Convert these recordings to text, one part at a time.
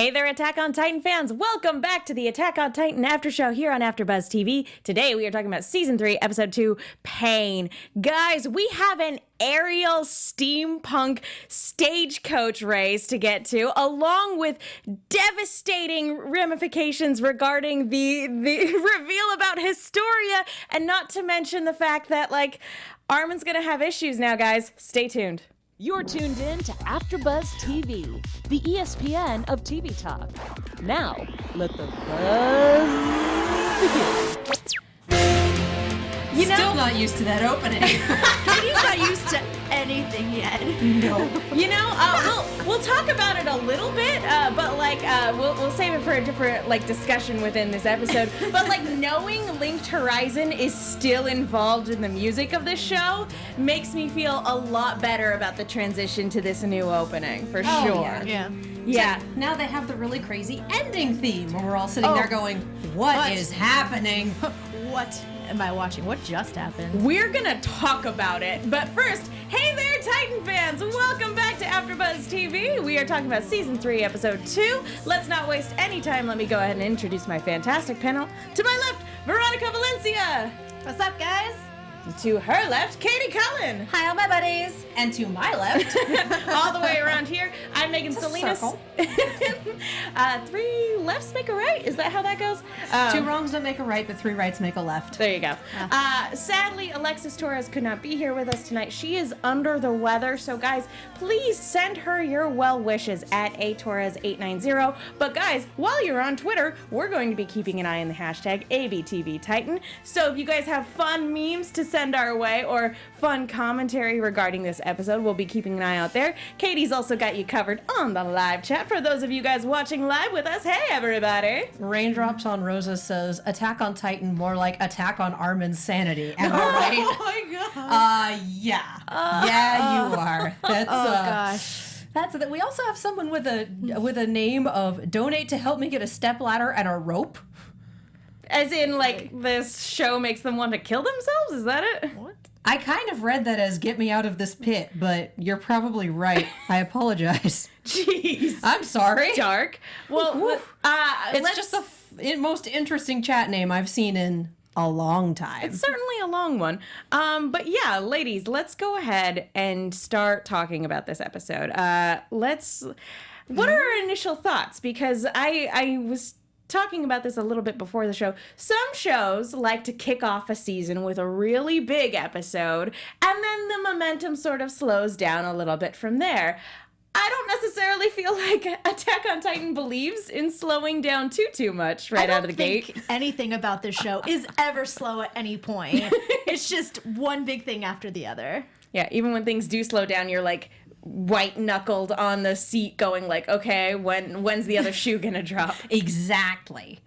Hey there, Attack on Titan fans! Welcome back to the Attack on Titan After Show here on AfterBuzz TV. Today we are talking about Season 3, Episode 2, Pain. Guys, we have an aerial steampunk stagecoach race to get to, along with devastating ramifications regarding the reveal about Historia, and not to mention the fact that, Armin's gonna have issues now, guys. Stay tuned. You're tuned in to AfterBuzz TV, the ESPN of TV talk. Now, let the buzz begin. Still not used to that opening. Katie's not used to anything yet. No. We'll talk about it a little bit, but we'll save it for a different discussion within this episode. But knowing Linked Horizon is still involved in the music of this show makes me feel a lot better about the transition to this new opening, for sure. Yeah. So now they have the really crazy ending theme where we're all sitting there going, what is happening? What am I watching? What just happened? We're gonna talk about it, but first, hey there, Titan fans! Welcome back to AfterBuzz TV. We are talking about Season 3, Episode 2. Let's not waste any time. Let me go ahead and introduce my fantastic panel. To my left, Veronica Valencia. What's up, guys? To her left, Katie Cullen. Hi, all my buddies. And to my left, All the way around here, I'm Megan Salinas. circle. Three lefts make a right. Is that how that goes? two wrongs don't make a right, but three rights make a left. There you go. Sadly, Alexis Torres could not be here with us tonight. She is under the weather, so guys, please send her your well wishes at atorres890. But guys, while you're on Twitter, we're going to be keeping an eye on the hashtag ABTVTitan. So if you guys have fun memes to send our way or fun commentary regarding this episode, we'll be keeping an eye out there. Katie's also got you covered on the live chat. For those of you guys watching live with us, hey everybody! Raindrops on Rosa says, Attack on Titan, more like Attack on Armin's sanity. Am I right? Oh my god. Yeah. Yeah, you are. That's, Gosh. That's that. We also have someone with a name of donate to help me get a stepladder and a rope. As in, this show makes them want to kill themselves? Is that it? What? I kind of read that as get me out of this pit, but you're probably right. I apologize. Jeez. I'm sorry. Dark. Well, It's just the most interesting chat name I've seen in a long time. It's certainly a long one. But yeah, ladies, let's go ahead and start talking about this episode. What are our initial thoughts? Because I was talking about this a little bit before the show. Some shows like to kick off a season with a really big episode, and then the momentum sort of slows down a little bit from there. I don't necessarily feel like Attack on Titan believes in slowing down too much right out of the gate. I don't think anything about this show is ever slow at any point. It's just one big thing after the other. Yeah, even when things do slow down, you're white-knuckled on the seat going okay, when's the other shoe gonna drop? Exactly.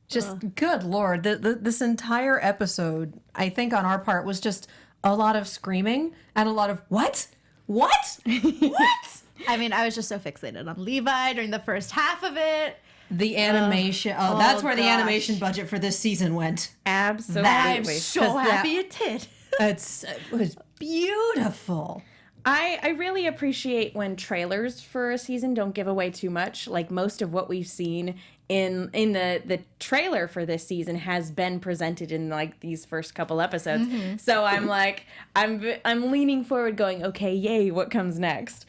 Just, good Lord, this entire episode, I think on our part, was just a lot of screaming and a lot of, what? What? What? I mean, I was just so fixated on Levi during the first half of it. The animation, that's where the gosh. animation budget for this season went. Absolutely. I'm so happy it did. It was beautiful. I really appreciate when trailers for a season don't give away too much. Most of what we've seen in the trailer for this season has been presented in these first couple episodes. Mm-hmm. So I'm leaning forward going, okay, yay, what comes next?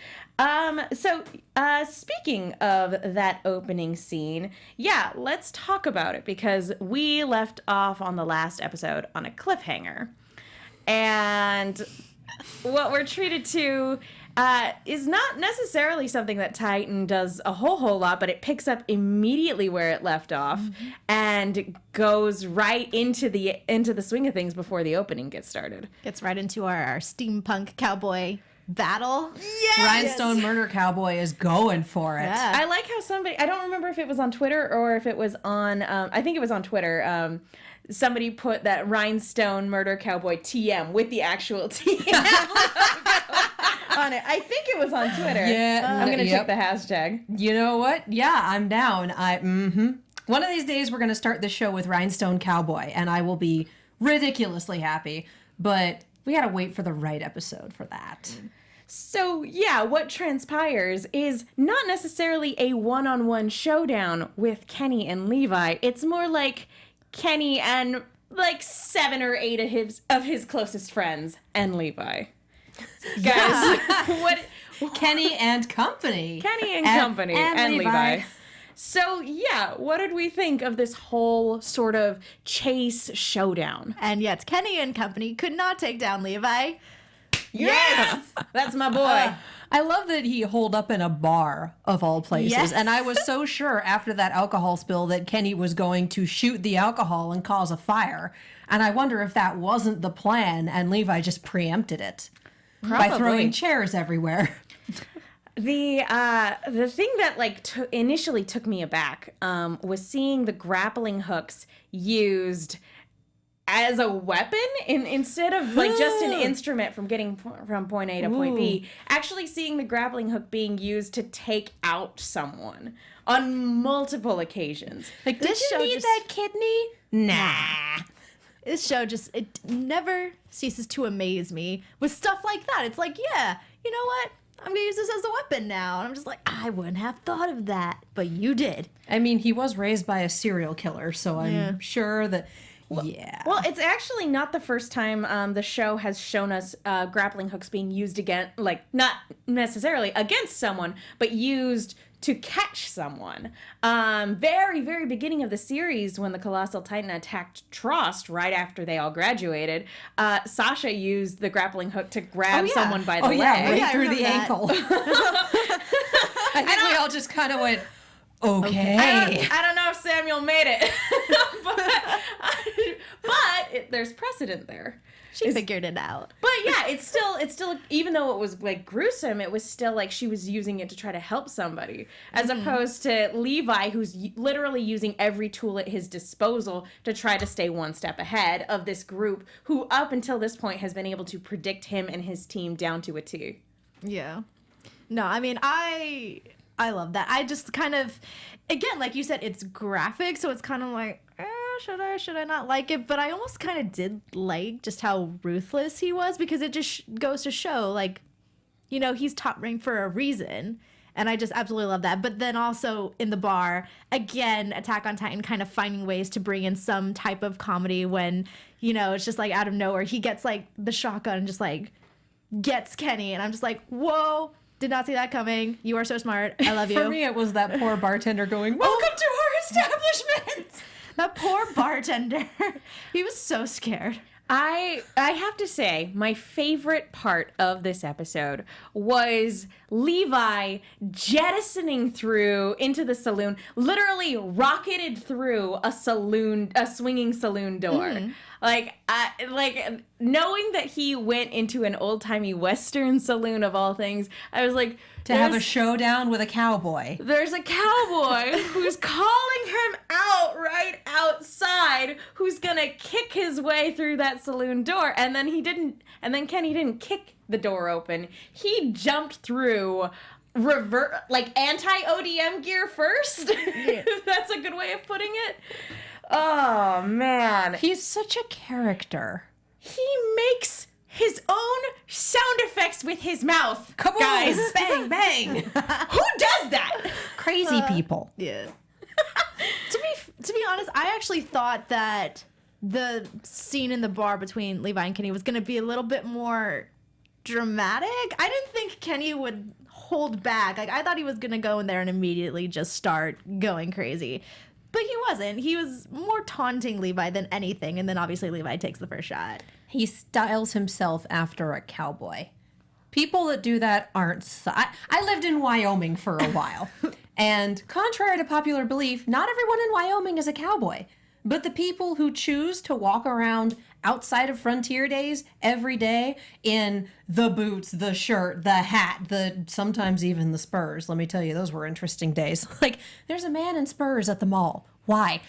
Speaking of that opening scene, yeah, let's talk about it because we left off on the last episode on a cliffhanger. And what we're treated to is not necessarily something that Titan does a whole lot, but it picks up immediately where it left off and goes right into the swing of things before the opening gets started. Gets right into our steampunk cowboy battle. Rhinestone Murder Cowboy is going for it. Yeah. I like how I don't remember if it was on Twitter or if it was on, I think it was on Twitter. Somebody put that Rhinestone Murder Cowboy TM with the actual TM on it. I think it was on Twitter. Yeah. I'm going to check the hashtag. You know what? Yeah, I'm down. One of these days we're going to start the show with Rhinestone Cowboy and I will be ridiculously happy. But we got to wait for the right episode for that. So, yeah, what transpires is not necessarily a one-on-one showdown with Kenny and Levi. It's more like Kenny and like 7 or 8 of his closest friends and Levi. Guys, what Kenny and company. Kenny and company and Levi. Levi. So, yeah, what did we think of this whole sort of chase showdown? And yet, Kenny and company could not take down Levi. Yes! That's my boy. I love that he holed up in a bar of all places. Yes. And I was so sure after that alcohol spill that Kenny was going to shoot the alcohol and cause a fire. And I wonder if that wasn't the plan and Levi just preempted it by Probably. throwing chairs everywhere. The thing that like initially took me aback was seeing the grappling hooks used as a weapon instead of like just an instrument from getting from point A to point B. Actually seeing the grappling hook being used to take out someone on multiple occasions. Like, This did you show need just- that kidney? Nah. This show it never ceases to amaze me with stuff like that. It's like, yeah, you know what? I'm gonna use this as a weapon now. And I'm just like, I wouldn't have thought of that, but you did. I mean, he was raised by a serial killer, so I'm sure that, yeah. Well, it's actually not the first time the show has shown us grappling hooks being used again, like not necessarily against someone, but used to catch someone. Very, very beginning of the series, when the Colossal Titan attacked Trost right after they all graduated, Sasha used the grappling hook to grab someone by the leg. right Yeah, I through remember the that. ankle. I think we all just kind of went, okay. I don't know if Samuel made it, but there's precedent there. She figured it out. But yeah, it's still even though it was like gruesome, it was still like she was using it to try to help somebody, as opposed to Levi, who's literally using every tool at his disposal to try to stay one step ahead of this group, who up until this point has been able to predict him and his team down to a T. Yeah. No, I mean, I love that. I just kind of, again, like you said, it's graphic, so it's kind of like, should I not like it? But I almost kind of did like just how ruthless he was, because it just goes to show, like, you know, he's top ranked for a reason. And I just absolutely love that. But then also in the bar, again, Attack on Titan kind of finding ways to bring in some type of comedy when, you know, it's just like out of nowhere. He gets like the shotgun and just like gets Kenny. And I'm just like, whoa, did not see that coming. You are so smart. I love you. For me, it was that poor bartender going, welcome to our establishment. That poor bartender. He was so scared. I have to say, my favorite part of this episode was Levi jettisoning through into the saloon, literally rocketed through a swinging saloon door. Like knowing that he went into an old-timey Western saloon of all things, I was like, To have a showdown with a cowboy. there's a cowboy who's calling him out right outside, who's gonna kick his way through that saloon door, and then Kenny didn't kick the door open. He jumped through anti-ODM gear first. If that's a good way of putting it. Oh man. He's such a character. He makes his own sound effects with his mouth. Come on, guys. bang, bang. Who does that? Crazy people. Yeah. To be honest, I actually thought that the scene in the bar between Levi and Kenny was going to be a little bit more dramatic. I didn't think Kenny would hold back. Like, I thought he was going to go in there and immediately just start going crazy. But he wasn't. He was more taunting Levi than anything. And then obviously Levi takes the first shot. He styles himself after a cowboy. People that do that aren't... I lived in Wyoming for a while. And contrary to popular belief, not everyone in Wyoming is a cowboy. But the people who choose to walk around outside of Frontier Days every day in the boots, the shirt, the hat, sometimes even the spurs. Let me tell you, those were interesting days. Like, there's a man in spurs at the mall. Why?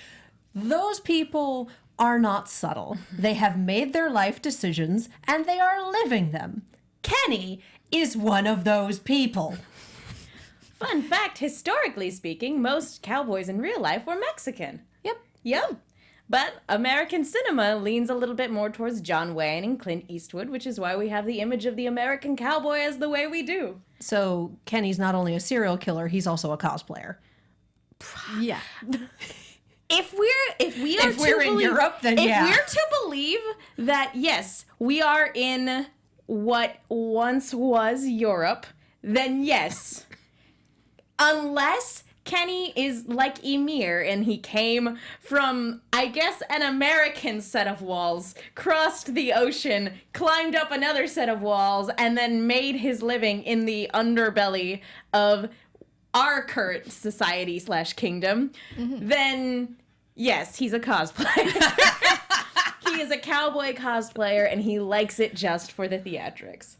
Those people are not subtle. They have made their life decisions and they are living them. Kenny is one of those people. Fun fact, historically speaking, most cowboys in real life were Mexican. Yep. Yep. But American cinema leans a little bit more towards John Wayne and Clint Eastwood, which is why we have the image of the American cowboy as the way we do. So Kenny's not only a serial killer, he's also a cosplayer. Yeah. If we're in Europe, then if yeah. we're to believe that yes, we are in what once was Europe, then yes. Unless Kenny is like Ymir and he came from, I guess, an American set of walls, crossed the ocean, climbed up another set of walls, and then made his living in the underbelly of our current society / kingdom, then yes, he's a cosplayer. He is a cowboy cosplayer and he likes it just for the theatrics.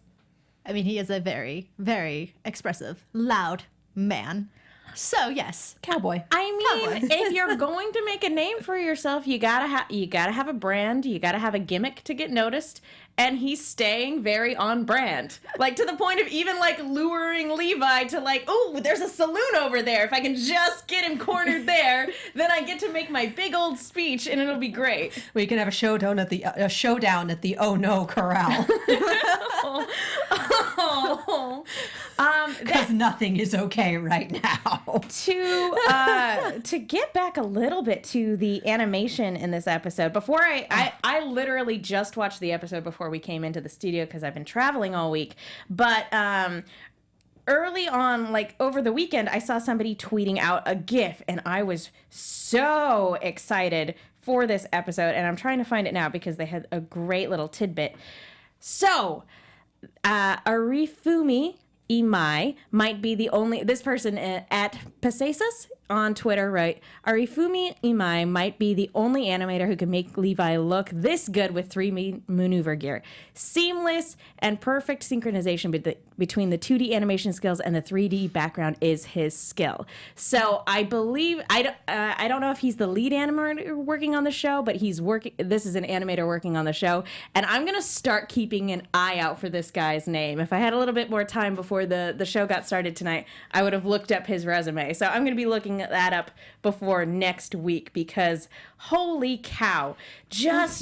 I mean, he is a very, very expressive, loud man. So yes, Cowboy. I mean, Cowboy. if you're going to make a name for yourself, you gotta have a brand, you gotta have a gimmick to get noticed, and he's staying very on brand, like to the point of even like luring Levi to like, oh, there's a saloon over there. If I can just get him cornered there, then I get to make my big old speech, and it'll be great. We can have a showdown at the Oh No Corral. Because nothing is okay right now. To get back a little bit to the animation in this episode, before I literally just watched the episode before we came into the studio because I've been traveling all week, but early on, like over the weekend, I saw somebody tweeting out a GIF, and I was so excited for this episode, and I'm trying to find it now because they had a great little tidbit. So, Arifumi Imai might be the only, this person at Pacesus on Twitter, right? Arifumi Imai might be the only animator who can make Levi look this good with 3D maneuver gear. Seamless and perfect synchronization between the 2D animation skills and the 3D background is his skill. So I believe, I don't know if he's the lead animator working on the show, but this is an animator working on the show. And I'm going to start keeping an eye out for this guy's name. If I had a little bit more time before the show got started tonight, I would have looked up his resume. So I'm going to be looking that up before next week because holy cow, this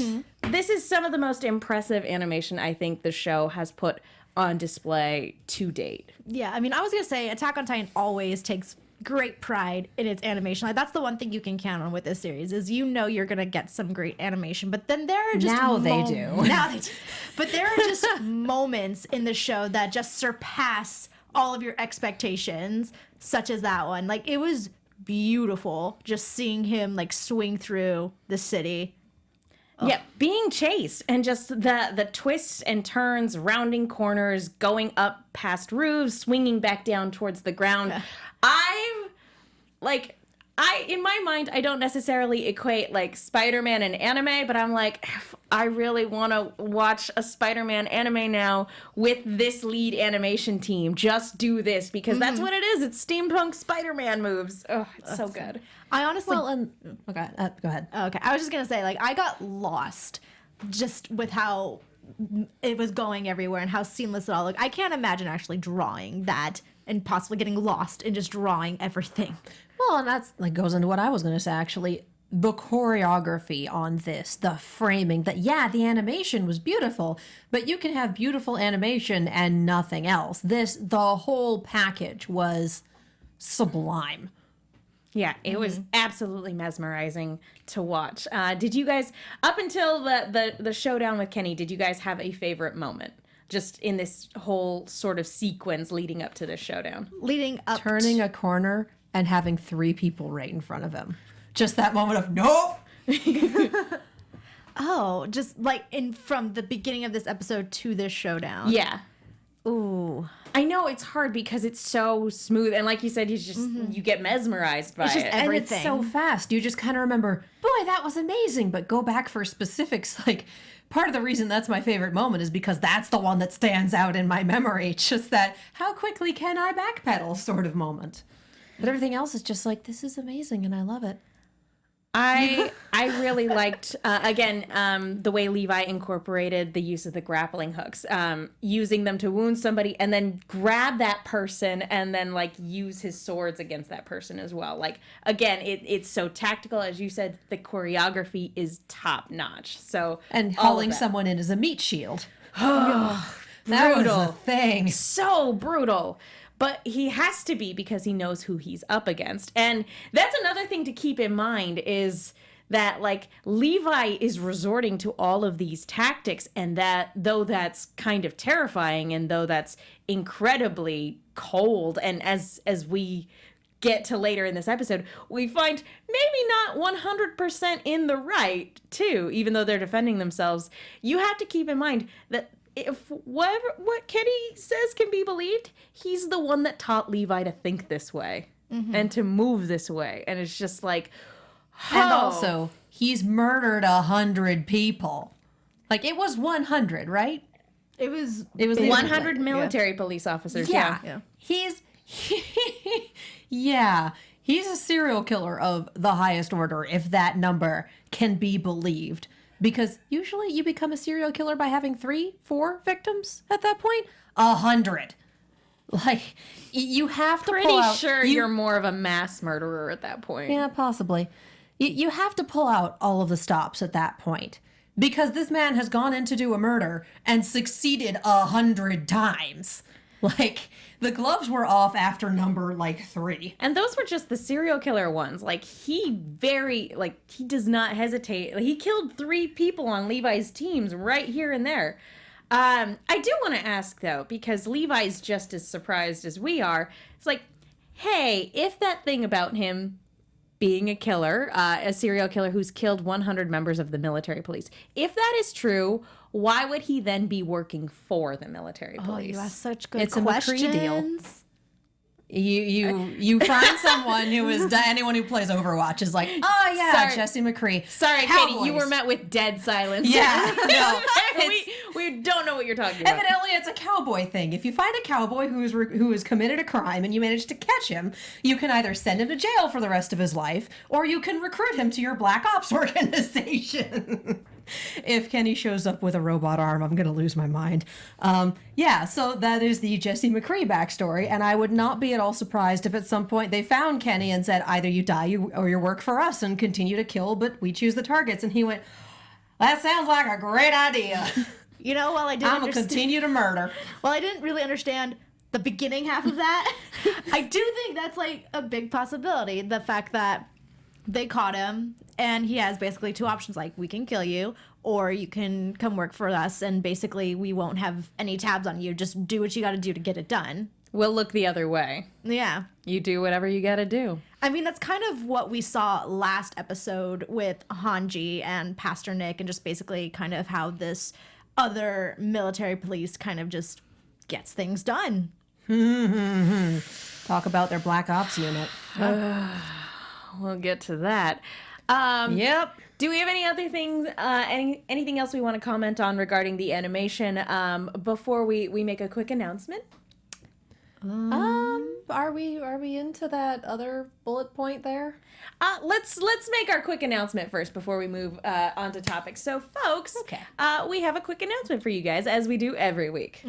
is some of the most impressive animation I think the show has put on display to date. yeah. I mean, I was gonna say Attack on Titan always takes great pride in its animation. Like that's the one thing you can count on with this series is you're gonna get some great animation. But then there are just Now they do. Now they do. But there are just moments in the show that just surpass all of your expectations, such as that one. Like it was beautiful just seeing him like swing through the city. Yeah, being chased and just the twists and turns, rounding corners, going up past roofs, swinging back down towards the ground. In my mind, I don't necessarily equate like Spider-Man and anime, but I'm like, I really want to watch a Spider-Man anime now with this lead animation team. Just do this because that's what it is. It's steampunk Spider-Man moves. Oh, it's so good. I honestly Okay, go ahead. Okay, I was just gonna say, like, I got lost just with how it was going everywhere and how seamless it all looked. I can't imagine actually drawing that and possibly getting lost in just drawing everything. Well, and that's like goes into what I was going to say actually. The choreography on this, the framing, the animation was beautiful, but you can have beautiful animation and nothing else. The whole package was sublime. Yeah, it was absolutely mesmerizing to watch. Did you guys, up until the showdown with Kenny, did you guys have a favorite moment? Just in this whole sort of sequence leading up to this showdown. Leading up Turning a corner and having 3 people right in front of him. Just that moment of, nope! just like from the beginning of this episode to this showdown. Yeah. Ooh. I know it's hard because it's so smooth. And like you said, you get mesmerized by It's just it. And everything. it's so fast. You just kind of remember, boy, that was amazing, but go back for specifics. Like, part of the reason that's my favorite moment is because that's the one that stands out in my memory. It's just that, how quickly can I backpedal sort of moment. But everything else is just like, this is amazing and I love it. I really liked the way Levi incorporated the use of the grappling hooks, using them to wound somebody and then grab that person and then like use his swords against that person as well. Like again, it's so tactical, as you said. The choreography is top notch. So And all of hauling that. someone in as a meat shield. That was Brutal. a thing. So brutal. But he has to be because he knows who he's up against. And that's another thing to keep in mind is that like Levi is resorting to all of these tactics, and that though that's kind of terrifying and though that's incredibly cold, and as we get to later in this episode, we find maybe not 100% in the right too, even though they're defending themselves. You have to keep in mind that if what Kenny says can be believed, he's the one that taught Levi to think this way and to move this way. And it's just like, And oh. also, he's murdered 100 people. Like, it was 100, right? It was 100 military police officers. Yeah. Yeah. He's a serial killer of the highest order, if that number can be believed. Because usually you become a serial killer by having 3-4 victims at that point. 100. Like, you have to Pretty pull out... sure you're more of a mass murderer at that point. Yeah, possibly. You have to pull out all of the stops at that point. Because this man has gone in to do a murder and succeeded 100 times. Like, the gloves were off after number, 3. And those were just the serial killer ones. Like, he does not hesitate. Like, he killed 3 people on Levi's teams right here and there. I do want to ask, though, because Levi's just as surprised as we are. It's like, hey, if that thing about him being a killer, a serial killer who's killed 100 members of the military police, if that is true, why would he then be working for the military Oh, police? you ask such good It's a questions. McCree deal. You find someone who is anyone who plays Overwatch is like, oh yeah, Sorry. Jesse McCree. Sorry, Cowboys. Katie, you were met with dead silence. Yeah, no, we don't know what you're talking about. Evidently, it's a cowboy thing. If you find a cowboy who has committed a crime and you manage to catch him, you can either send him to jail for the rest of his life, or you can recruit him to your Black Ops organization. If Kenny shows up with a robot arm, I'm going to lose my mind. Yeah, so that is the Jesse McCree backstory, and I would not be at all surprised if at some point they found Kenny and said, either you die or you work for us and continue to kill, but we choose the targets. And he went, that sounds like a great idea. You know, while I didn't I'm going to continue to murder. Well, I didn't really understand the beginning half of that. I do think that's like a big possibility. The fact that they caught him and he has basically 2 options, like we can kill you or you can come work for us and basically we won't have any tabs on you. Just do what you got to do to get it done. We'll look the other way. Yeah. You do whatever you gotta do. I mean, that's kind of what we saw last episode with Hanji and Pastor Nick, and just basically kind of how this other military police kind of just gets things done. Talk about their Black Ops unit. We'll get to that. Yep. Do we have any other things, anything else we want to comment on regarding the animation before we make a quick announcement? Are we into that other bullet point there? Let's make our quick announcement first before we move on to topics. So, folks, Okay. We have a quick announcement for you guys, as we do every week.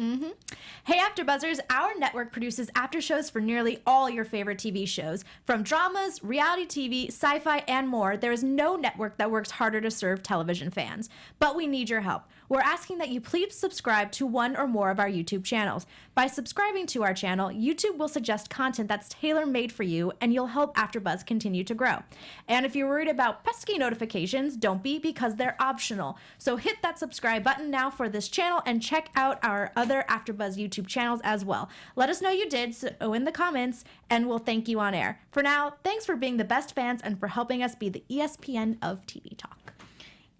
Hey AfterBuzzers, our network produces after shows for nearly all your favorite TV shows. From dramas, reality TV, sci-fi, and more, there is no network that works harder to serve television fans. But we need your help. We're asking that you please subscribe to one or more of our YouTube channels. By subscribing to our channel, YouTube will suggest content that's tailor-made for you, and you'll help AfterBuzz continue to grow. And if you're worried about pesky notifications, don't be, because they're optional. So hit that subscribe button now for this channel and check out our other AfterBuzz YouTube channels as well. Let us know you did so in the comments, and we'll thank you on air. For now, thanks for being the best fans and for helping us be the ESPN of TV Talk.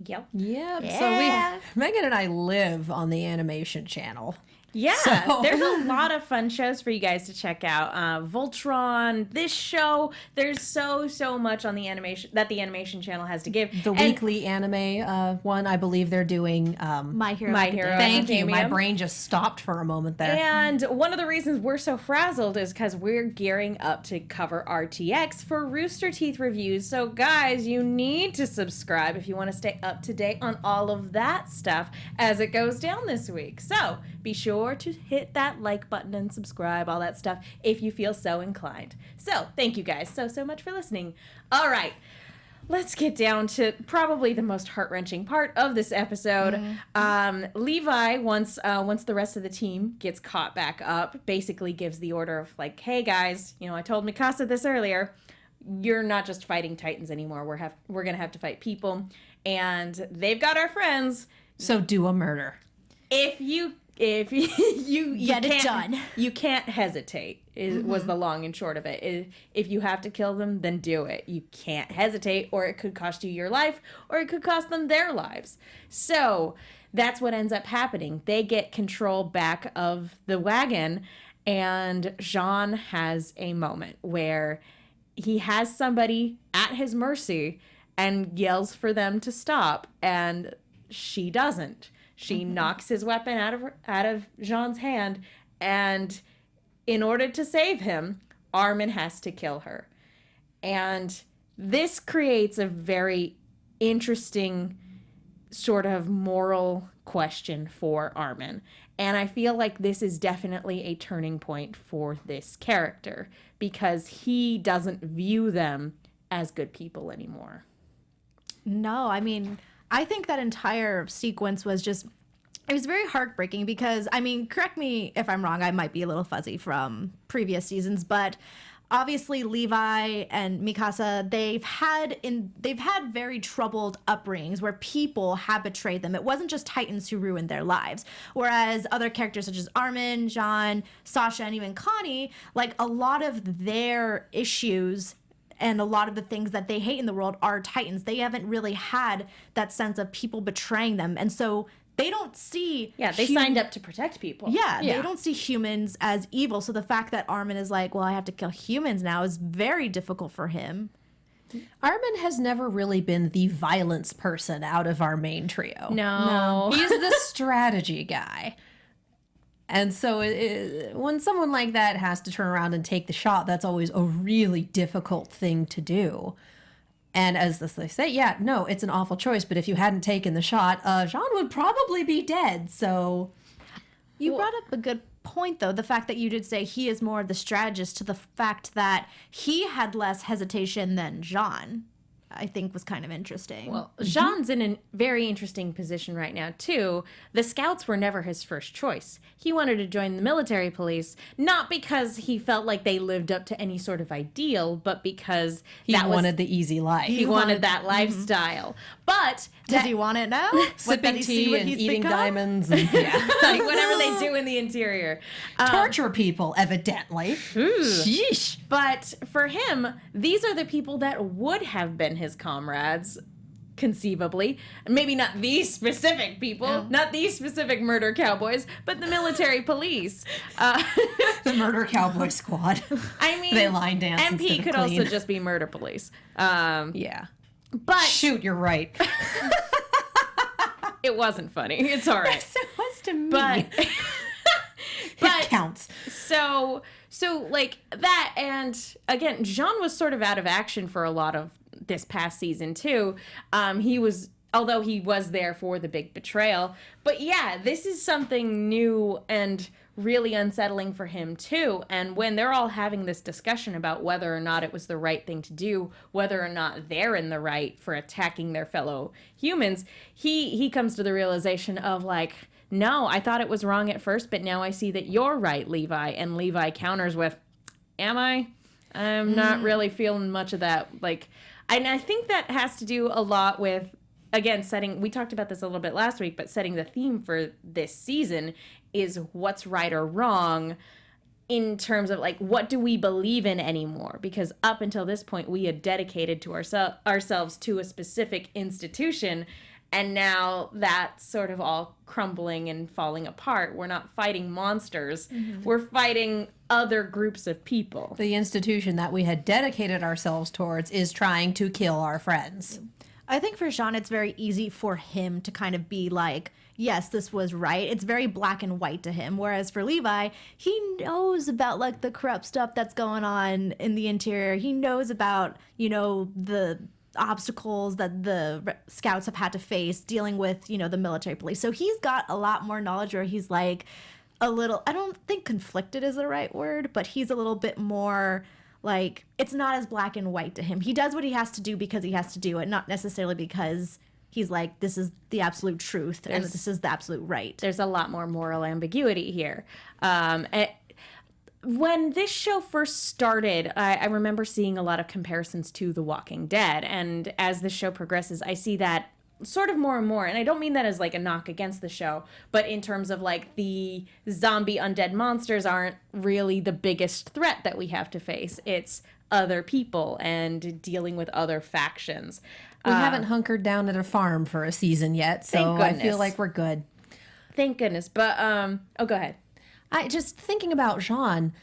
Yep. Yep. Yeah. So Megan and I live on the animation channel. Yeah, So- there's a lot of fun shows for you guys to check out. Voltron, this show, there's so much on the animation that the animation channel has to give. The And weekly anime one, I believe they're doing. My Hero. My Academia. Hero. Thank you. My Academia. brain just stopped for a moment there. And one of the reasons we're so frazzled is because we're gearing up to cover RTX for Rooster Teeth reviews. So, guys, you need to subscribe if you want to stay up to date on all of that stuff as it goes down this week. So, be sure to hit that like button and subscribe, all that stuff, if you feel so inclined. So, thank you guys so much for listening. All right. Let's get down to probably the most heart-wrenching part of this episode. Levi, once the rest of the team gets caught back up, basically gives the order of like, hey guys, I told Mikasa this earlier. You're not just fighting Titans anymore. We're gonna have to fight people, and they've got our friends. So do a murder. If you Get it can't- done. You can't hesitate. Was the long and short of it. If you have to kill them, then do it. You can't hesitate, or it could cost you your life, or it could cost them their lives. So that's what ends up happening. They get control back of the wagon, and Jean has a moment where he has somebody at his mercy and yells for them to stop, and she doesn't. She knocks his weapon out of Jean's hand, and in order to save him, Armin has to kill her. And this creates a very interesting sort of moral question for Armin. And I feel like this is definitely a turning point for this character because he doesn't view them as good people anymore. No, I mean, I think that entire sequence was just, it was very heartbreaking because, I mean, correct me if I'm wrong, I might be a little fuzzy from previous seasons, but obviously Levi and Mikasa, they've had very troubled upbringings where people have betrayed them. It wasn't just Titans who ruined their lives. Whereas other characters such as Armin, Jean, Sasha, and even Connie, like a lot of their issues and a lot of the things that they hate in the world are Titans. They haven't really had that sense of people betraying them. And so they don't see... Yeah, they signed up to protect people. Yeah, they don't see humans as evil. So the fact that Armin is like, well, I have to kill humans now is very difficult for him. Armin has never really been the violence person out of our main trio. No. He's the strategy guy. And so when someone like that has to turn around and take the shot, that's always a really difficult thing to do. And as they say, yeah, no, it's an awful choice. But if you hadn't taken the shot, Jean would probably be dead. So You brought up a good point, though. The fact that you did say he is more the strategist to the fact that he had less hesitation than Jean, I think was kind of interesting. Well, Jean's in a very interesting position right now, too. The scouts were never his first choice. He wanted to join the military police, not because he felt like they lived up to any sort of ideal, but because he that wanted the easy life. he wanted that lifestyle. But does he want it now? Sipping tea and eating diamonds. And, yeah. like whatever they do in the interior. Torture people, evidently. Sheesh. But for him, these are the people that would have been his comrades, conceivably. Maybe not these specific people, not these specific murder cowboys, but the military police. The murder cowboy squad. I mean, They line dance instead MP of could clean. also just be murder police. Yeah. But Shoot, you're right. it wasn't funny. It's all right. It was to me. But it counts. So like that, and again, Jean was sort of out of action for a lot of this past season too. Although he was there for the big betrayal. But yeah, this is something new and really unsettling for him too. And when they're all having this discussion about whether or not it was the right thing to do, whether or not they're in the right for attacking their fellow humans, he comes to the realization of like, no, I thought it was wrong at first, but now I see that you're right, Levi. And Levi counters with, am I? I'm not really feeling much of that. Like, and I think that has to do a lot with, again, we talked about this a little bit last week, but setting the theme for this season is what's right or wrong in terms of like, what do we believe in anymore? Because up until this point, we had dedicated to ourselves to a specific institution. And now that's sort of all crumbling and falling apart. We're not fighting monsters. We're fighting other groups of people. The institution that we had dedicated ourselves towards is trying to kill our friends. I think for Jean, it's very easy for him to kind of be like, yes, this was right. It's very black and white to him. Whereas for Levi, he knows about like the corrupt stuff that's going on in the interior. He knows about, you know, the obstacles that the scouts have had to face dealing with, you know, the military police. So he's got a lot more knowledge, where he's like a little, I don't think conflicted is the right word, but he's a little bit more like, it's not as black and white to him. He does what he has to do because he has to do it, not necessarily because he's like, this is the absolute truth and this is the absolute right. There's a lot more moral ambiguity here. When this show first started, I remember seeing a lot of comparisons to The Walking Dead. And as the show progresses, I see that sort of more and more. And I don't mean that as like a knock against the show, but in terms of like the zombie undead monsters aren't really the biggest threat that we have to face. It's other people and dealing with other factions. We haven't hunkered down at a farm for a season yet, so Thank I goodness. feel like we're good. Thank goodness. But, go ahead. I just thinking about Jean,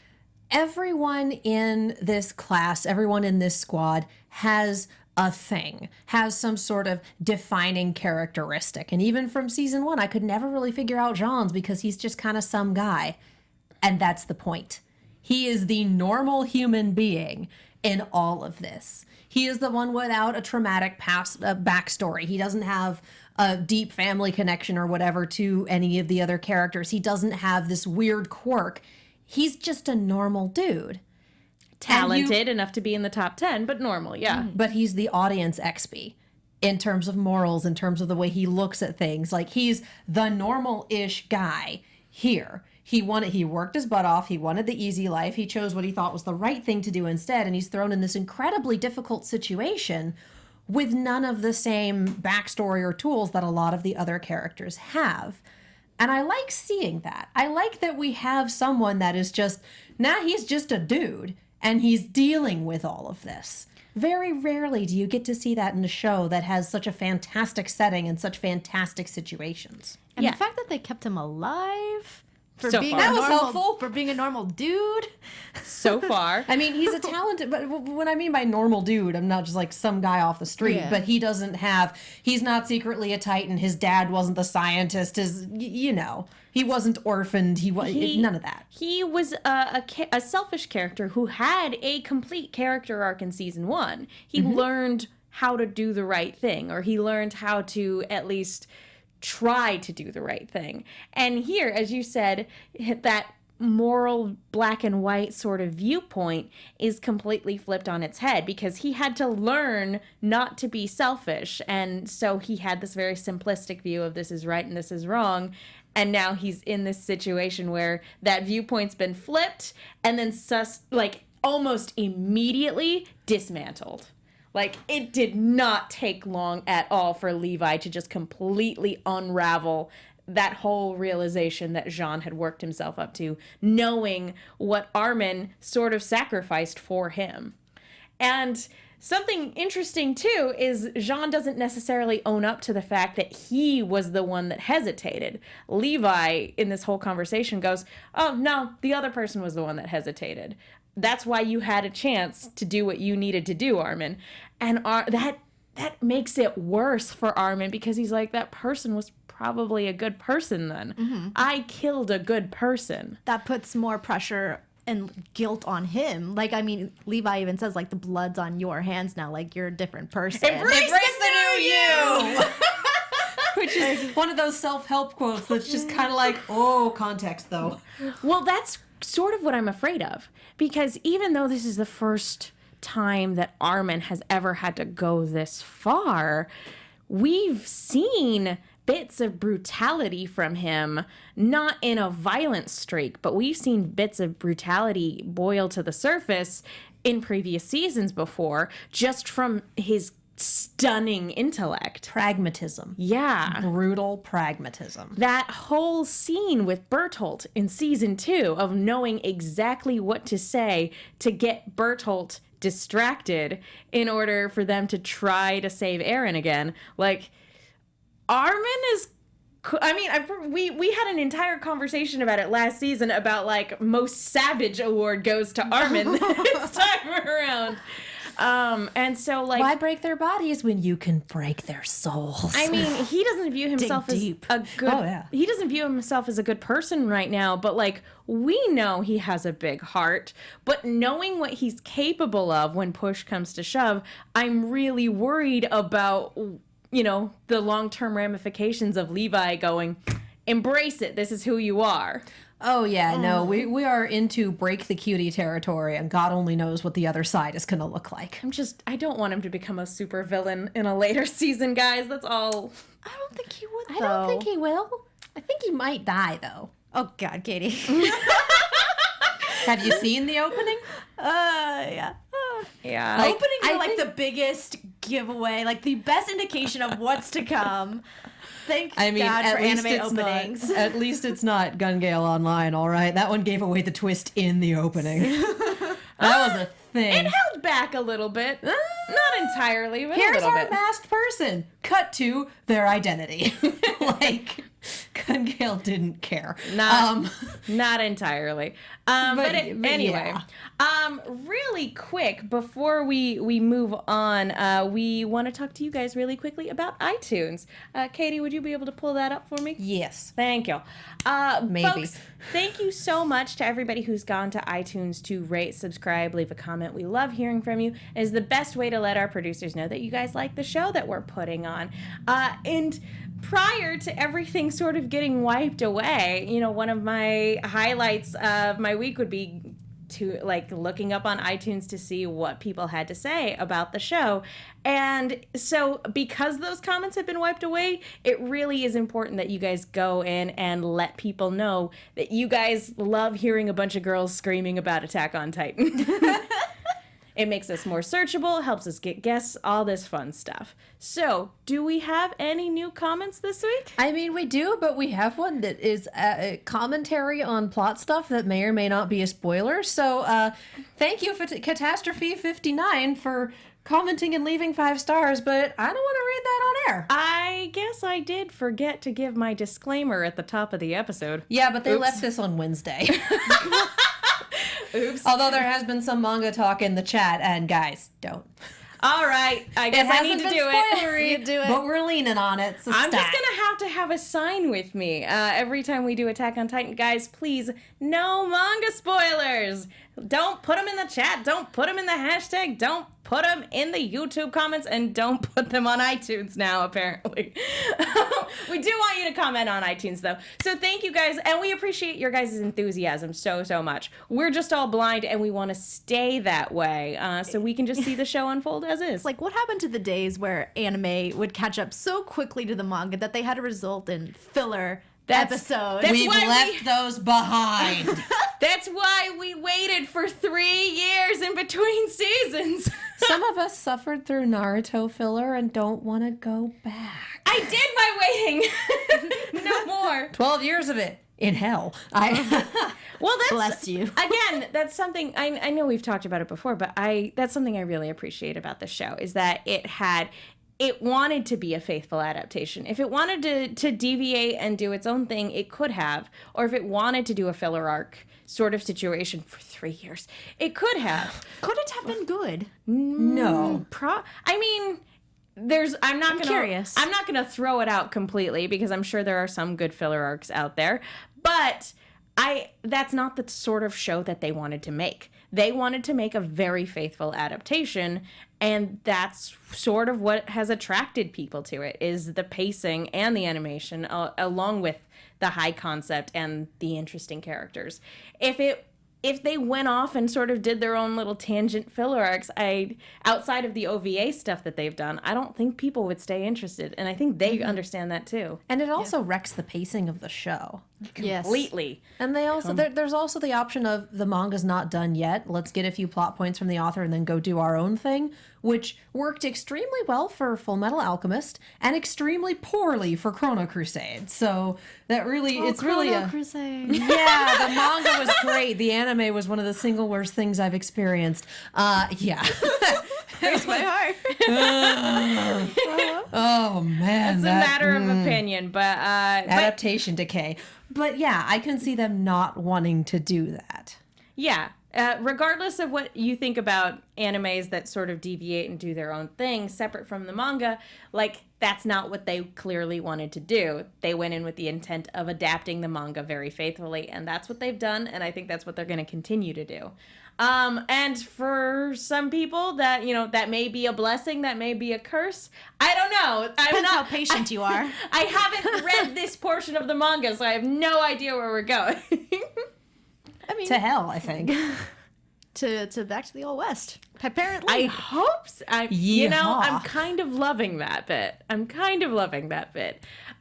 everyone in this class, everyone in this squad has a thing, has some sort of defining characteristic. And even from season 1, I could never really figure out Jean's because he's just kind of some guy. And that's the point. He is the normal human being in all of this. He is the one without a traumatic past backstory. He doesn't have a deep family connection or whatever to any of the other characters. He doesn't have this weird quirk. He's just a normal dude. Talented enough to be in the top 10, but normal, yeah. But he's the audience XP in terms of morals, in terms of the way he looks at things. Like, he's the normal-ish guy here. He worked his butt off. He wanted the easy life. He chose what he thought was the right thing to do instead. And he's thrown in this incredibly difficult situation with none of the same backstory or tools that a lot of the other characters have. And I like seeing that. I like that we have someone that is just, he's just a dude and he's dealing with all of this. Very rarely do you get to see that in a show that has such a fantastic setting and such fantastic situations. And Yeah. the fact that they kept him alive for So being far. a That was normal, helpful. for being a normal dude. So far. I mean, he's a talented, but when I mean by normal dude, I'm not just like some guy off the street, Yeah. but he's not secretly a Titan. His dad wasn't the scientist. He wasn't orphaned. None of that. He was a selfish character who had a complete character arc in season 1. He learned how to do the right thing, or he learned how to at least try to do the right thing. And here, as you said, that moral black and white sort of viewpoint is completely flipped on its head because he had to learn not to be selfish. And so he had this very simplistic view of this is right and this is wrong. And now he's in this situation where that viewpoint's been flipped and then almost immediately dismantled. Like, it did not take long at all for Levi to just completely unravel that whole realization that Jean had worked himself up to, knowing what Armin sort of sacrificed for him. And something interesting, too, is Jean doesn't necessarily own up to the fact that he was the one that hesitated. Levi, in this whole conversation, goes, oh, no, the other person was the one that hesitated. That's why you had a chance to do what you needed to do, Armin. And that makes it worse for Armin because he's like, that person was probably a good person then. I killed a good person. That puts more pressure and guilt on him. Like, I mean, Levi even says, like, the blood's on your hands now. Like, you're a different person. Embrace the new you! Which is one of those self-help quotes that's just kind of like, oh, context though. Well, that's sort of what I'm afraid of. Because even though this is the first time that Armin has ever had to go this far, we've seen bits of brutality from him, not in a violent streak, but we've seen bits of brutality boil to the surface in previous seasons before, just from his stunning intellect. Pragmatism. Yeah. Brutal pragmatism. That whole scene with Bertolt in season 2 of knowing exactly what to say to get Bertolt distracted in order for them to try to save Aaron again. Like, Armin is. I mean, we had an entire conversation about it last season about like most savage award goes to Armin this time around. And so like, why break their bodies when you can break their souls? I mean, he doesn't view himself as deep. a good. Oh, yeah. He doesn't view himself as a good person right now. But like, we know he has a big heart. But knowing what he's capable of when push comes to shove, I'm really worried about, you know, the long-term ramifications of Levi going, embrace it. This is who you are. Oh yeah, no, we are into break the cutie territory, and God only knows what the other side is gonna look like. I don't want him to become a super villain in a later season, guys. That's all. I don't think he would, I don't think he will. I think he might die though. Oh, God, Katie. Have you seen the opening? Yeah. Yeah. Like, Openings I are like think- the biggest giveaway, like the best indication of what's to come. Thank God for anime openings. At least it's not Gun Gale Online, all right? That one gave away the twist in the opening. That was a thing. It held back a little bit. Not entirely, but a Here's little our bit. masked person. Cut to their identity. Like, Gun Gale didn't care. Not entirely. But anyway, yeah. really quick before we move on, we want to talk to you guys really quickly about iTunes. Katie, would you be able to pull that up for me? Yes. Thank you. Maybe. Folks, thank you so much to everybody who's gone to iTunes to rate, subscribe, leave a comment. We love hearing from you. It is the best way to let our producers know that you guys like the show that we're putting on. And prior to everything sort of getting wiped away, you know, one of my highlights of my week would be to like looking up on iTunes to see what people had to say about the show. And so because those comments have been wiped away, it really is important that you guys go in and let people know that you guys love hearing a bunch of girls screaming about Attack on Titan. It makes us more searchable, helps us get guests, all this fun stuff. So, do we have any new comments this week? I mean, we do, but we have one that is a commentary on plot stuff that may or may not be a spoiler. So, thank you for Catastrophe 59 for commenting and leaving 5 stars, but I don't want to read that on air. I guess I did forget to give my disclaimer at the top of the episode. Yeah, but they Oops. left this on Wednesday. Oops. Although there has been some manga talk in the chat, and guys, don't. All right, I guess I need to do it. You do it. But we're leaning on it, so I'm just stop. gonna have a sign with me every time we do Attack on Titan. Guys, please, no manga spoilers. Don't put them in the chat. Don't put them in the hashtag. Don't put them in the YouTube comments, and don't put them on iTunes now, apparently. We do want you to comment on iTunes, though. So thank you guys, and we appreciate your guys' enthusiasm so, so much. We're just all blind, and we want to stay that way so we can just see the show unfold as is. Like, what happened to the days where anime would catch up so quickly to the manga that they had to result in filler episodes? that's We've why left those behind. That's why we waited for 3 years in between seasons. Some of us suffered through Naruto filler and don't want to go back. I did my waiting. No more. 12 years of it in hell. Well, that's Bless you. Again, that's something I know we've talked about it before, but that's something I really appreciate about the show is that it wanted to be a faithful adaptation. If it wanted to deviate and do its own thing, it could have. Or if it wanted to do a filler arc sort of situation for 3 years, it could have. Could it have been good? No. I mean, I'm not gonna throw it out completely because I'm sure there are some good filler arcs out there, but that's not the sort of show that they wanted to make. They wanted to make a very faithful adaptation, and that's sort of what has attracted people to it, is the pacing and the animation, along with the high concept and the interesting characters. If they went off and sort of did their own little tangent filler arcs, outside of the OVA stuff that they've done, I don't think people would stay interested, and I think they understand that too. And it also wrecks the pacing of the show. Yes. Completely. And they also there's also the option of the manga's not done yet. Let's get a few plot points from the author and then go do our own thing, which worked extremely well for Full Metal Alchemist and extremely poorly for Chrono Crusade. So that really Chrono Crusade. yeah, the manga was great. The anime was one of the single worst things I've experienced. Yeah. Breaks my heart. Oh man, It's a matter of opinion, but Adaptation decay. But yeah, I can see them not wanting to do that. yeah. Regardless of what you think about animes that sort of deviate and do their own thing separate from the manga, like, that's not what they clearly wanted to do. They went in with the intent of adapting the manga very faithfully, and that's what they've done, and I think that's what they're going to continue to do. And for some people, that, you know, that may be a blessing, that may be a curse. I don't know. Depends how patient you are. I haven't read this portion of the manga, so I have no idea where we're going. I mean, To hell, I think. to back to the old west. Apparently, I hope so. You know, Yeehaw. I'm kind of loving that bit.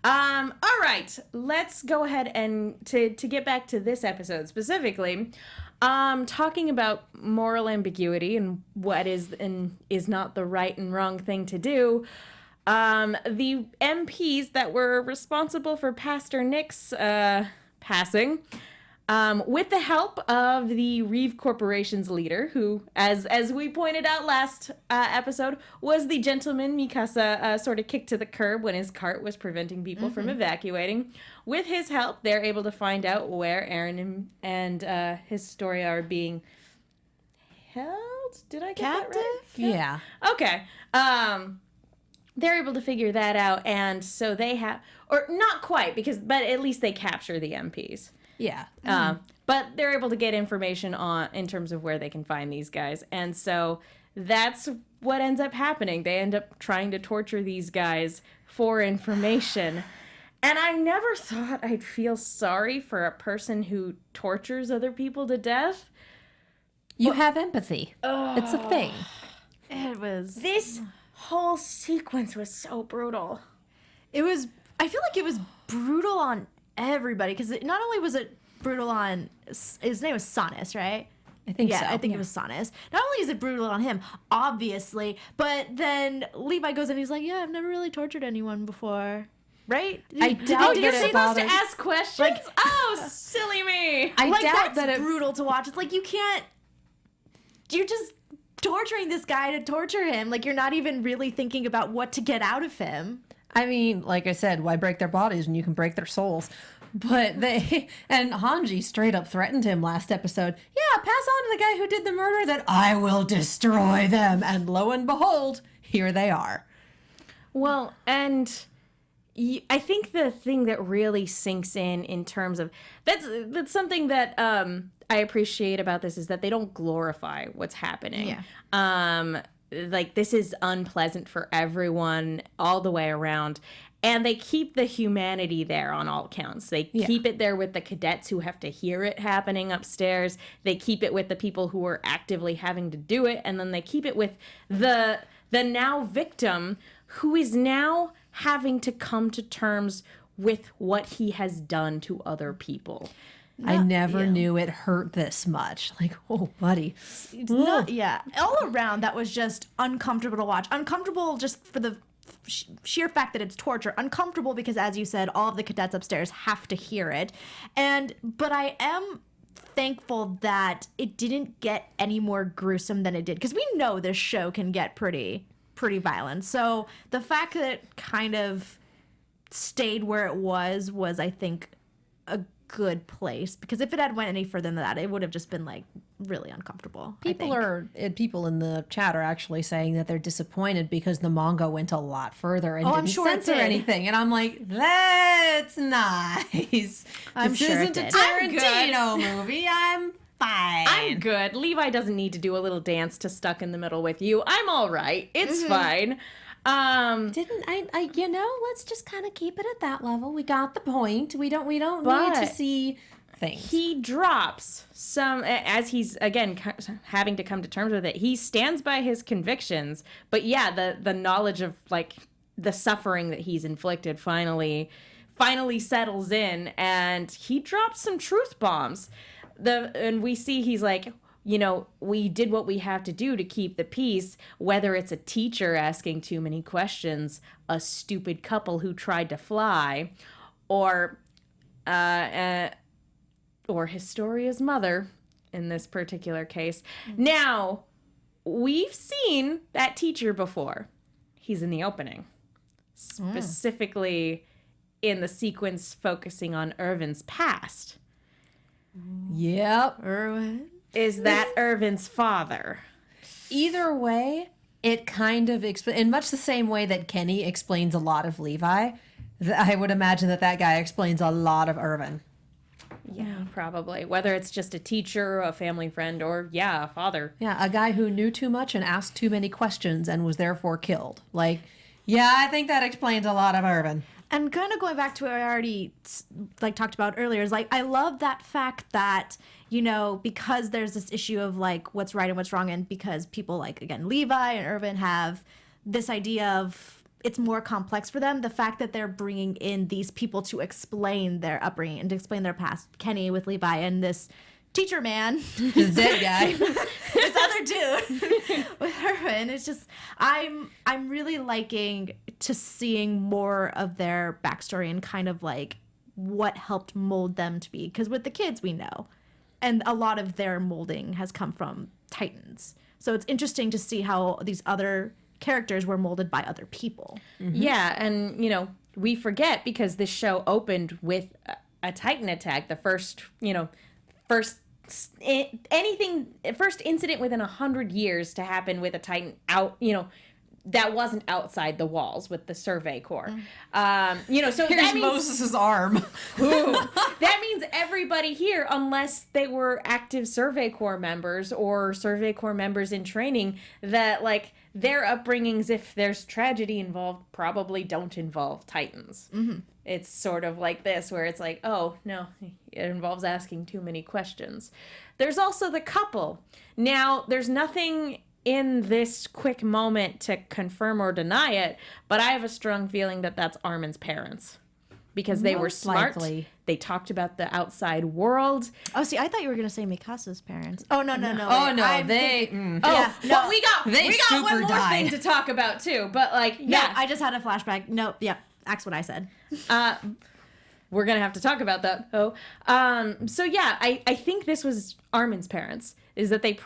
All right, let's go ahead and to get back to this episode specifically, talking about moral ambiguity and what is and is not the right and wrong thing to do. The MPs that were responsible for Pastor Nick's passing, with the help of the Reeve Corporation's leader, who, as we pointed out last episode, was the gentleman Mikasa sort of kicked to the curb when his cart was preventing people from evacuating. With his help, they're able to find out where Eren and Historia are being held. Did I get that right? Yeah. Okay. They're able to figure that out, and so they have, or not quite, but at least they capture the MPs. Yeah. But they're able to get information in terms of where they can find these guys. And so that's what ends up happening. They end up trying to torture these guys for information. And I never thought I'd feel sorry for a person who tortures other people to death. You have empathy. It's a thing. it was. This whole sequence was so brutal. It was. I feel like it was brutal on everybody, because not only was it brutal on his name was Sonus, right? I think so. I think it was Sonus. Not only is it brutal on him, obviously, but then Levi goes and he's like, "Yeah, I've never really tortured anyone before." Right? I doubt You're that it supposed bothers. to ask questions? oh, silly me. I Like, doubt that's that it. brutal to watch. It's like, you can't. You're just torturing this guy to torture him. Like, you're not even really thinking about what to get out of him. I mean, like I said, why break their bodies when you can break their souls? But they and Hanji straight up threatened him last episode. Yeah, pass on to the guy who did the murder that I will destroy them. And lo and behold, here they are. Well, and I think the thing that really sinks in terms of that's something that I appreciate about this is that they don't glorify what's happening. Yeah. Like, this is unpleasant for everyone all the way around. And they keep the humanity there on all counts. They keep it there with the cadets who have to hear it happening upstairs. They keep it with the people who are actively having to do it. And then they keep it with the now victim who is now having to come to terms with what he has done to other people. I never knew it hurt this much. Like, oh, buddy. Yeah. All around, that was just uncomfortable to watch. Uncomfortable just for the sheer fact that it's torture. Uncomfortable because, as you said, all of the cadets upstairs have to hear it. But I am thankful that it didn't get any more gruesome than it did, because we know this show can get pretty violent. So the fact that it kind of stayed where it was, I think, a good place, because if it had went any further than that, it would have just been like really uncomfortable. People in the chat are actually saying that they're disappointed because the manga went a lot further and I'm didn't sure it censor did. anything. And I'm like, that's nice. I'm this sure it isn't a did. I'm good. Tarantino movie. I'm fine. I'm good. Levi doesn't need to do a little dance to Stuck in the Middle with You. I'm all right. It's fine. Didn't I you know, let's just kind of keep it at that level. We got the point. We don't need But to see things. he drops some, as he's again having to come to terms with it. He stands by his convictions, but yeah, the knowledge of like the suffering that he's inflicted finally settles in, and he drops some truth bombs. And we see he's like, you know, we did what we have to do to keep the peace, whether it's a teacher asking too many questions, a stupid couple who tried to fly, or Historia's mother in this particular case. Now, we've seen that teacher before. He's in the opening. Specifically in the sequence focusing on Irvin's past. Yep. Irwin. Is that Irvin's father? Either way, it kind of in much the same way that Kenny explains a lot of Levi. I would imagine that guy explains a lot of Irvin. Yeah, probably. Whether it's just a teacher, a family friend, or, a father. Yeah, a guy who knew too much and asked too many questions and was therefore killed. Like, yeah, I think that explains a lot of Irvin. And kind of going back to what I already talked about earlier is I love that fact that, because there's this issue of what's right and what's wrong, and because people again, Levi and Irvin have this idea of it's more complex for them. The fact that they're bringing in these people to explain their upbringing and to explain their past. Kenny with Levi and this teacher man, This dead guy. this other dude with Irvin. It's just I'm really liking to seeing more of their backstory and kind of what helped mold them to be. Because with the kids we know, and a lot of their molding has come from Titans. So it's interesting to see how these other characters were molded by other people. Yeah, and, we forget because this show opened with a Titan attack, the first incident within 100 years to happen with a Titan out, that wasn't outside the walls with the Survey Corps. So Here's that means Moses' arm. that means everybody here, unless they were active Survey Corps members or Survey Corps members in training, that their upbringings, if there's tragedy involved, probably don't involve Titans. Mm-hmm. It's sort of like this, where it's oh, no, it involves asking too many questions. There's also the couple. Now, there's nothing in this quick moment to confirm or deny it, but I have a strong feeling that that's Armin's parents. Because they were Most smart. likely. They talked about the outside world. Oh, see, I thought you were going to say Mikasa's parents. Oh, no. Oh, wait, no, I'm they... thinking- Oh, Yeah, well, no. we got They one super more died. thing to talk about too. But No, I just had a flashback. Nope, yep, that's what I said. we're gonna have to talk about that. So yeah, I think this was Armin's parents. Is that they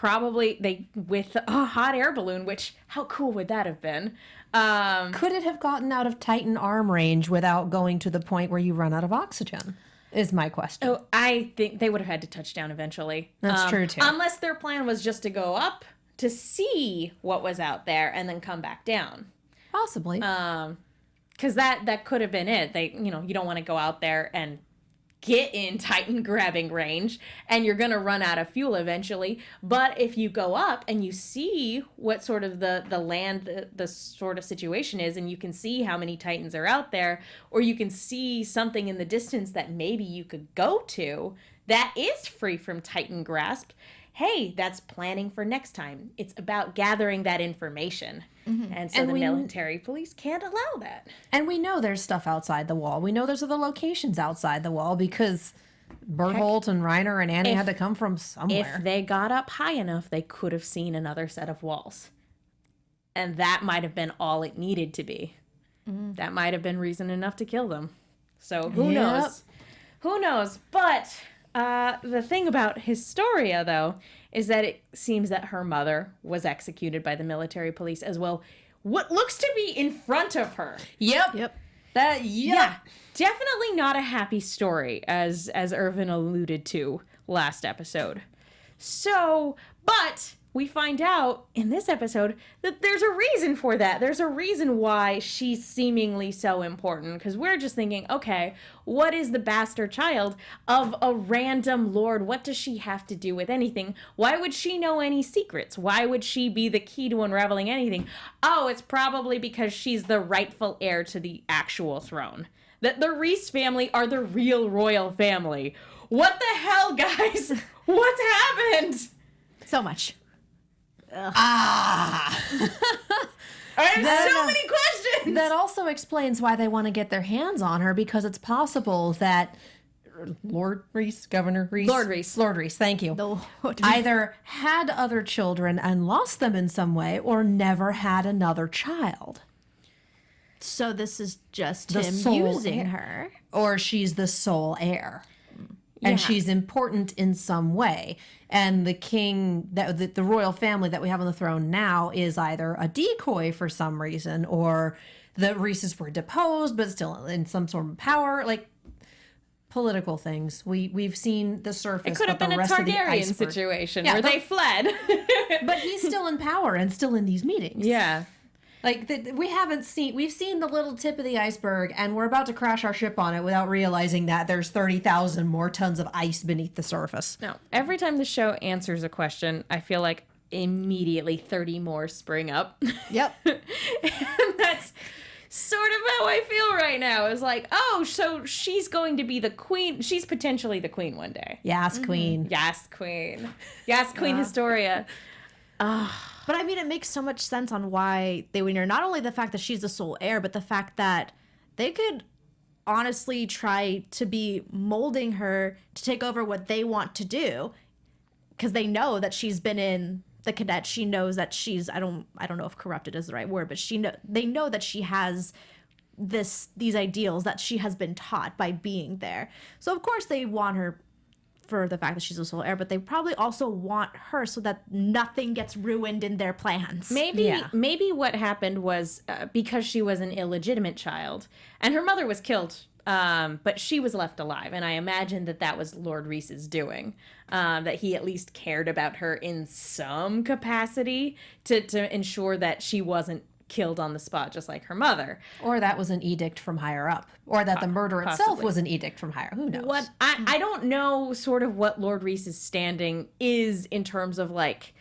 with a hot air balloon? Which how cool would that have been? Could it have gotten out of Titan arm range without going to the point where you run out of oxygen? Is my question. Oh, I think they would have had to touch down eventually. That's true, too. Unless their plan was just to go up to see what was out there and then come back down. Possibly. Because that could have been it. They, you don't want to go out there and get in Titan grabbing range, and you're going to run out of fuel eventually. But if you go up and you see what sort of the land, the sort of situation is, and you can see how many Titans are out there, or you can see something in the distance that maybe you could go to that is free from Titan grasp, hey, that's planning for next time. It's about gathering that information. Mm-hmm. And so the military police can't allow that. And we know there's stuff outside the wall. We know there's other locations outside the wall because Bertholdt and Reiner and Annie had to come from somewhere. If they got up high enough, they could have seen another set of walls. And that might have been all it needed to be. Mm-hmm. That might have been reason enough to kill them. So who knows? Who knows? But the thing about Historia, though, is that it seems that her mother was executed by the military police as well. What looks to be in front of her. Yep. Yeah, definitely not a happy story, as Irvin alluded to last episode. So, but we find out in this episode that there's a reason for that. There's a reason why she's seemingly so important, because we're just thinking, okay, what is the bastard child of a random lord? What does she have to do with anything? Why would she know any secrets? Why would she be the key to unraveling anything? Oh, it's probably because she's the rightful heir to the actual throne. That the Reese family are the real royal family. What the hell, guys? What's happened? So much. I have so many questions. That also explains why they want to get their hands on her, because it's possible that Lord Reese, Governor Reese? Lord Reese, thank you. The Lord. Either had other children and lost them in some way, or never had another child. So this is just The him sole using heir. her. Or she's the sole heir. and Yeah. she's important in some way. And the king, that the royal family that we have on the throne now, is either a decoy for some reason, or the Reeses were deposed but still in some sort of power. Like, political things. We've seen the surface. It could have but been the a rest of the Targaryen iceberg- situation Yeah, where but- they fled. But he's still in power and still in these meetings. Yeah. Like, we've seen the little tip of the iceberg, and we're about to crash our ship on it without realizing that there's 30,000 more tons of ice beneath the surface. No. Every time the show answers a question, I feel like immediately 30 more spring up. Yep. And that's sort of how I feel right now. It's like, oh, so she's going to be the queen. She's potentially the queen one day. Yes, queen. Yes, queen. Yes, Queen Historia. But I mean, it makes so much sense on why they win her. Not only the fact that she's the sole heir, but the fact that they could honestly try to be molding her to take over what they want to do, because they know that she's been in the cadet. She knows that she's I don't know if corrupted is the right word, but they know that she has these ideals that she has been taught by being there. So of course they want her for the fact that she's a sole heir, but they probably also want her so that nothing gets ruined in their plans. Maybe what happened was because she was an illegitimate child and her mother was killed, but she was left alive. And I imagine that was Lord Reese's doing, that he at least cared about her in some capacity to ensure that she wasn't killed on the spot, just like her mother. Or that was an edict from higher up. Or that the murder itself possibly. was an edict from higher. Who knows? What I don't know sort of what Lord Reese's standing is in terms of, like,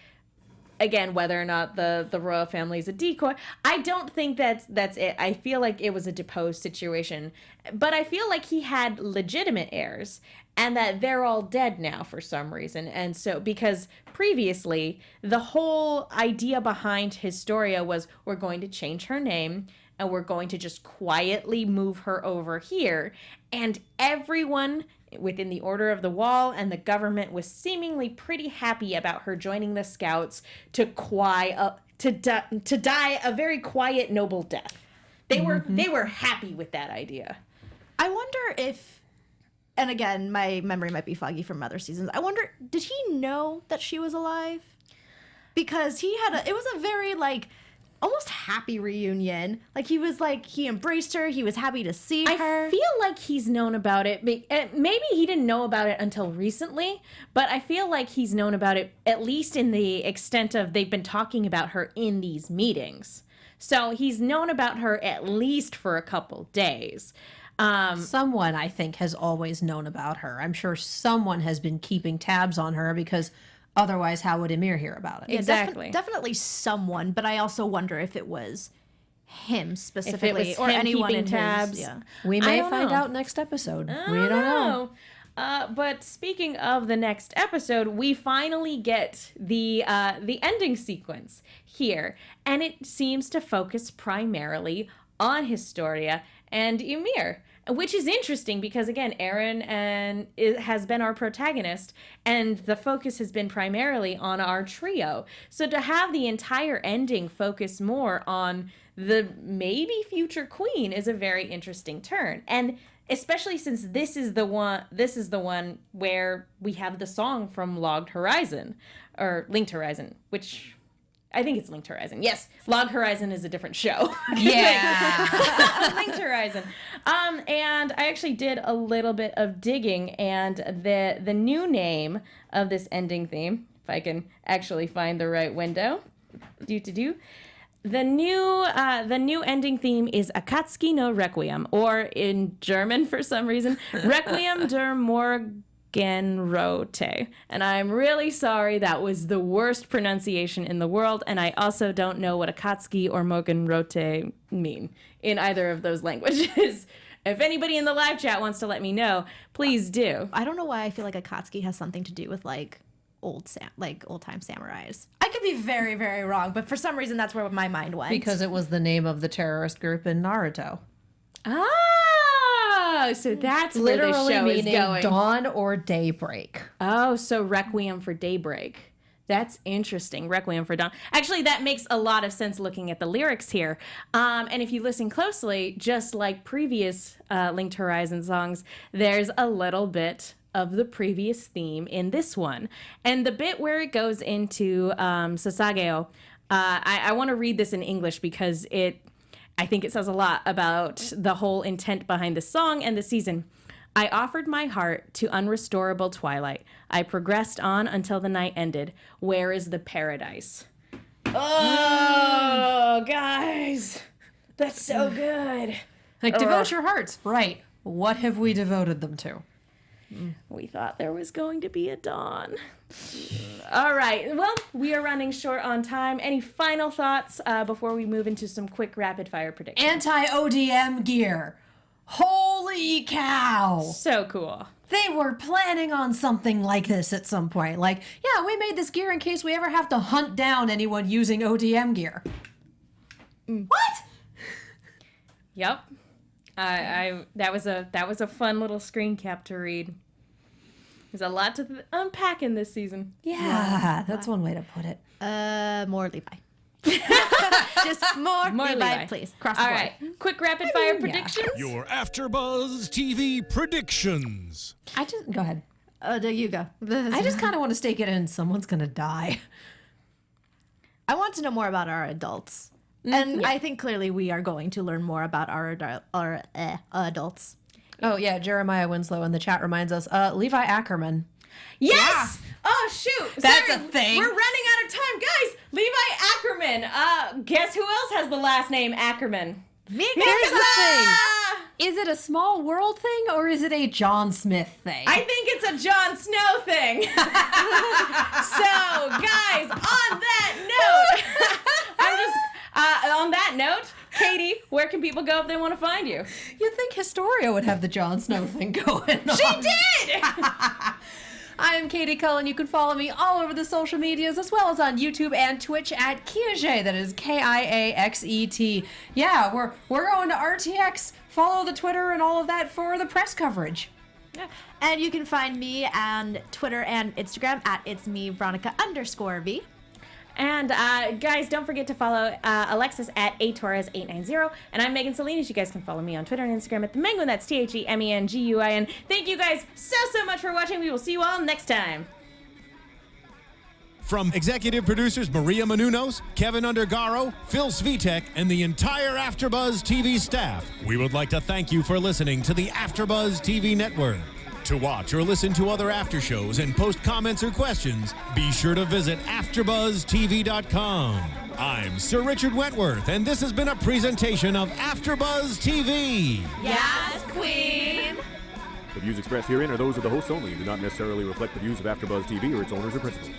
again, whether or not the royal family is a decoy. I don't think that's it. I feel like it was a deposed situation. But I feel like he had legitimate heirs and that they're all dead now for some reason. And so, because previously, the whole idea behind Historia was we're going to change her name and we're going to just quietly move her over here. And everyone within the Order of the Wall and the government was seemingly pretty happy about her joining the Scouts to die a very quiet, noble death. They were happy with that idea. I wonder if, and again, my memory might be foggy from other seasons. I wonder, did he know that she was alive? Because it was a very, like, almost happy reunion. Like, he embraced her. He was happy to see her. I feel like he's known about it. Maybe he didn't know about it until recently, but I feel like he's known about it at least in the extent of they've been talking about her in these meetings. So he's known about her at least for a couple days. Someone, I think, has always known about her. I'm sure someone has been keeping tabs on her, because otherwise, how would Emir hear about it? Yeah, Exactly. Definitely someone, but I also wonder if it was him specifically, If it was or him anyone keeping in tabs. His, yeah. We I may don't find know. out next episode. We don't know. But speaking of the next episode, we finally get the ending sequence here, and it seems to focus primarily on Historia and Ymir, which is interesting because, again, Aaron has been our protagonist, and the focus has been primarily on our trio. So to have the entire ending focus more on the maybe future queen is a very interesting turn, and especially since this is the one where we have the song from Logged Horizon, or Linked Horizon, which I think it's Linked Horizon. Yes, Logged Horizon is a different show. Yeah. Linked Horizon. And I actually did a little bit of digging, and the new name of this ending theme, if I can actually find the right window, the new ending theme is Akatsuki no Requiem, or in German for some reason, Requiem der Morgenrote. And I'm really sorry, that was the worst pronunciation in the world, and I also don't know what Akatsuki or Morgenrote mean in either of those languages. If anybody in the live chat wants to let me know, please do. I don't know why I feel like Akatsuki has something to do with, like, old time samurais. I could be very, very wrong, but for some reason that's where my mind went. Because it was the name of the terrorist group in Naruto. Oh, so that's where the Literally show is meaning going. dawn or daybreak. Oh, so Requiem for Daybreak. That's interesting. Requiem for Dawn. Actually, that makes a lot of sense looking at the lyrics here. And if you listen closely, just like previous Linked Horizon songs, there's a little bit of the previous theme in this one. And the bit where it goes into Sasageo, I want to read this in English because I think it says a lot about the whole intent behind the song and the season. I offered my heart to unrestorable twilight. I progressed on until the night ended. Where is the paradise? Oh, guys, that's so good. Like, devote your hearts. Right. What have we devoted them to? We thought there was going to be a dawn. All right. Well, we are running short on time. Any final thoughts before we move into some quick rapid fire predictions? Anti-ODM gear. Holy cow. So cool. They were planning on something like this at some point. Like, yeah, we made this gear in case we ever have to hunt down anyone using ODM gear. What? Yep. That was a fun little screen cap to read. There's a lot to unpack in this season. Yeah, that's one way to put it. More Levi. Just more Levi, please. Cross the All board. right. Quick rapid fire yeah. predictions. Your AfterBuzz TV predictions. Go ahead. There you go. I just kind of want to stake it in. Someone's going to die. I want to know more about our adults. And I think clearly we are going to learn more about our adults. Oh, yeah. Jeremiah Winslow in the chat reminds us. Levi Ackerman. Yes! Oh, shoot. That's Sorry, a thing. We're running out of time. Guys, Levi Ackerman. Guess who else has the last name Ackerman? Here's Here's the thing. Ah! Is it a small world thing or is it a John Smith thing? I think it's a Jon Snow thing. So, guys, on that note, Katie, where can people go if they want to find you? You'd think Historia would have the Jon Snow thing going on. She did! I'm Katie Cullen. You can follow me all over the social medias as well as on YouTube and Twitch at Kiaxet. That is Kiaxet. Yeah, we're going to RTX. Follow the Twitter and all of that for the press coverage. Yeah. And you can find me on Twitter and Instagram at it's me Veronica_V. And guys, don't forget to follow Alexis at atorres890. And I'm Megan Salinas. You guys can follow me on Twitter and Instagram at the Menguin. That's TheMenguin. Thank you guys so much for watching. We will see you all next time. From executive producers Maria Menounos, Kevin Undergaro, Phil Svitek, and the entire AfterBuzz TV staff, we would like to thank you for listening to the AfterBuzz TV network. To watch or listen to other after shows and post comments or questions, be sure to visit AfterBuzzTV.com. I'm Sir Richard Wentworth, and this has been a presentation of AfterBuzz TV. Yes, Queen! The views expressed herein are those of the hosts only and do not necessarily reflect the views of AfterBuzz TV or its owners or principals.